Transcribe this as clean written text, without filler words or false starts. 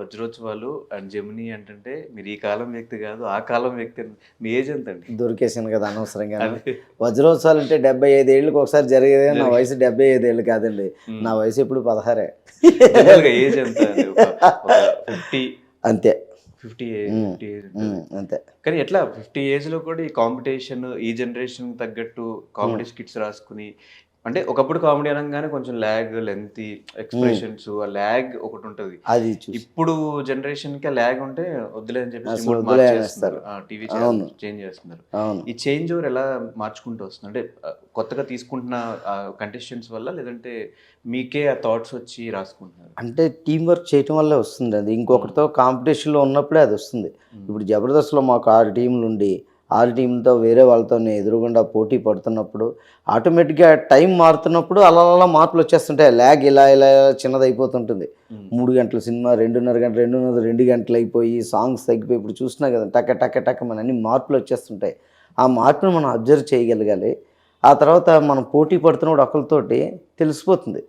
వజ్రోత్సవాలు and Gemini అంటే మీరు ఈ కాలం వ్యక్తి కాదు, ఆ కాలం వ్యక్తి మీ ఏజ్ ఎంతండి? దొరికేసాను కదా అనవసరంగా. అదే. వజ్రోత్సవాలు అంటే 75 ఏళ్ళకి ఒకసారి జరిగేదే. నా వయసు 75 ఏళ్ళు కాదండి. నా వయసు ఇప్పుడు 16. జనరల్‌గా ఏజ్ ఎంత అండి? ఒక 50 అంతే. 50 ఏజ్ ఉంటది. అంతే. కానీ ఎట్లా 50 ఏజ్‌లో కూడా ఈ కాంపిటీషన్, ఈ జనరేషన్‌కి తగ్గట్టు కామెడీ స్కిట్స్ రాసుకొని అంటే ఒకప్పుడు కామెడీ అనంగానే కొంచెం లెంగ్తీ ఎక్స్‌ప్రెషన్స్, ఆ ల్యాగ్ ఒకటుంటది. అది చూసి ఇప్పుడు జనరేషన్‌కి ఆ ల్యాగ్ ఉంటే వద్దులే అని చెప్పేసి అసలు రిమోట్ వద్దులే మార్చేస్తున్నారు. అనేస్తారు. టీవీ అవును. ఛానెల్ చేంజ్ చేస్తున్నారు. అవును. ఈ చేంజ్ ఓవర్ ఎలా మార్చుకుంటూ వస్తుంది? అంటే కొత్తగా తీసుకుంటున్న కంటెస్టెంట్స్ వల్ల లేదంటే మీకే ఆ థాట్స్ వచ్చి రాసుకుంటున్నారా? అంటే టీమ్ వర్క్ చేయటం వల్లే వస్తుంది అది. ఇంకొకరితో కాంపిటీషన్‌లో ఉన్నప్పుడే అది వస్తుంది. ఇప్పుడు జబర్దస్త్‌లో మాకు 6 టీములుండి 6 టీములతో వేరే వాళ్ళతో ఎదురుగుండా పోటీ పడుతున్నప్పుడు ఆటోమేటిక్‌గా టైం మారుతున్నప్పుడు అలా అలా మార్పులు వచ్చేస్తుంటాయి. ల్యాగ్ ఇలా ఇలా ఇలా చిన్నదయిపోతుంటుంది. 3 గంటల సినిమా 2:30 గంటలు, 2 గంటలు అయిపోయి సాంగ్స్ తగ్గిపోయి ఇప్పుడు చూస్తున్నా కదా టక టక టక మన అన్ని మార్పులు వచ్చేస్తుంటాయి. ఆ మార్పును మనం అబ్జర్వ్ చేయగలగాలి. ఆ తర్వాత మనం పోటీ పడుతున్నప్పుడు ఒకళ్ళతోటి తెలిసిపోతుంది.